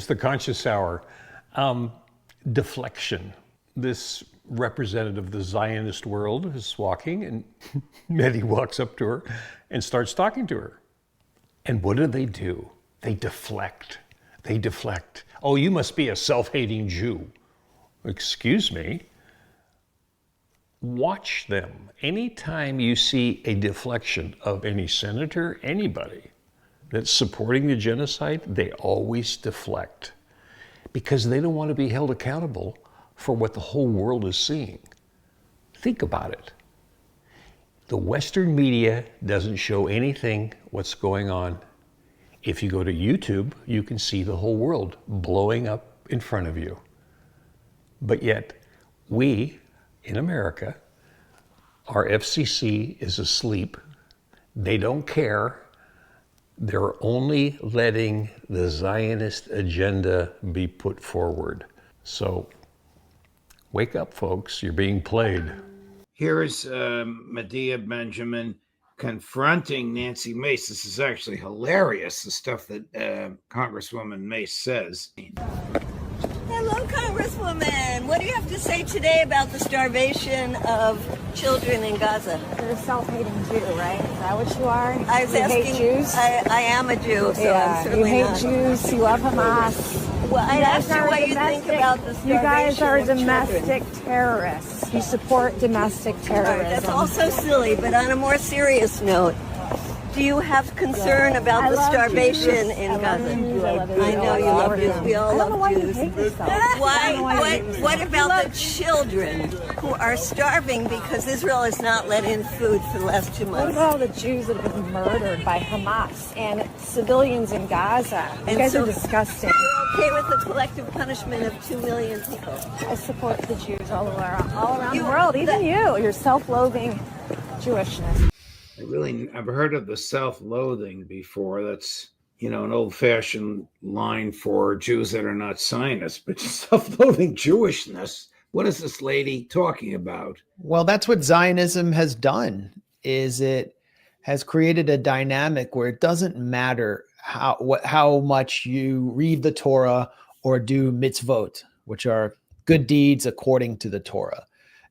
the conscious hour. Deflection. This representative of the Zionist world is walking, and Mehdi walks up to her and starts talking to her. And what do? They deflect. They deflect. Oh, you must be a self-hating Jew. Excuse me. Watch them. Anytime you see a deflection of any senator, anybody that's supporting the genocide, they always deflect because they don't want to be held accountable for what the whole world is seeing. Think about it. The Western media doesn't show anything what's going on. If you go to YouTube, you can see the whole world blowing up in front of you. But yet, we in America, our FCC is asleep. They don't care. They're only letting the Zionist agenda be put forward. So, wake up, folks. You're being played. Here is Medea Benjamin confronting Nancy Mace. This is actually hilarious, the stuff that Congresswoman Mace says. Hello, Congresswoman. What do you have to say today about the starvation of children in Gaza? You're a self-hating Jew, right? Is that what you are? I was asking, hate Jews? I am a Jew, so I'm certainly you hate not. Jews. You love Hamas. Well, I asked you what you think about the starvation. You guys are of domestic children. terrorists. You support domestic terrorism. Right, that's also silly, but on a more serious note, do you have concern about the starvation in Gaza? I know you love Jews. We all love Jews. What about the children who are starving because Israel has not let in food for the last 2 months? What about all the Jews that have been murdered by Hamas and civilians in Gaza? You guys are disgusting. You're okay with the collective punishment of 2 million people? I support the Jews all around the world, even you. You're self-loathing Jewishness. I've heard of the self-loathing before. That's, an old-fashioned line for Jews that are not Zionists, but self-loathing Jewishness. What is this lady talking about? Well, that's what Zionism has done, is it has created a dynamic where it doesn't matter how much you read the Torah or do mitzvot, which are good deeds according to the Torah.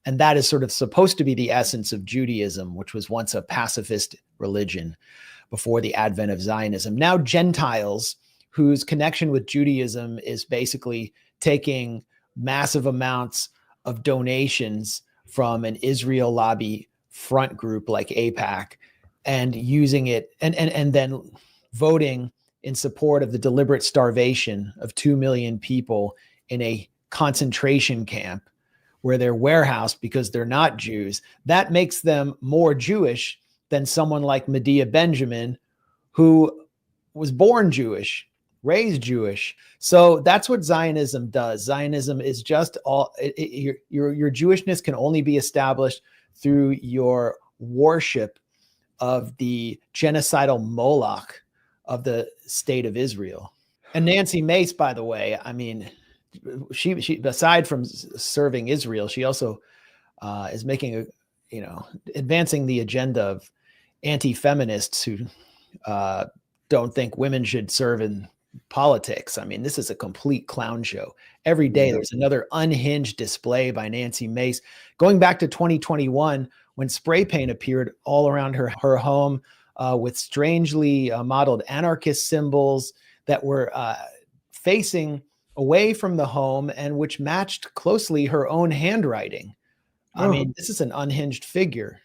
And that is sort of supposed to be the essence of Judaism, which was once a pacifist religion before the advent of Zionism. Now Gentiles, whose connection with Judaism is basically taking massive amounts of donations from an Israel lobby front group like AIPAC and using it and then voting in support of the deliberate starvation of 2 million people in a concentration camp where they're warehoused because they're not Jews, that makes them more Jewish than someone like Medea Benjamin, who was born Jewish, raised Jewish. So that's what Zionism does. Zionism is just your Jewishness can only be established through your worship of the genocidal Moloch of the state of Israel. And Nancy Mace, by the way, I mean, she aside from serving Israel, she also is making advancing the agenda of anti-feminists who don't think women should serve in politics. I mean, this is a complete clown show. Every day there's another unhinged display by Nancy Mace. Going back to 2021, when spray paint appeared all around her home with strangely modeled anarchist symbols that were facing away from the home and which matched closely her own handwriting. I mean, this is an unhinged figure.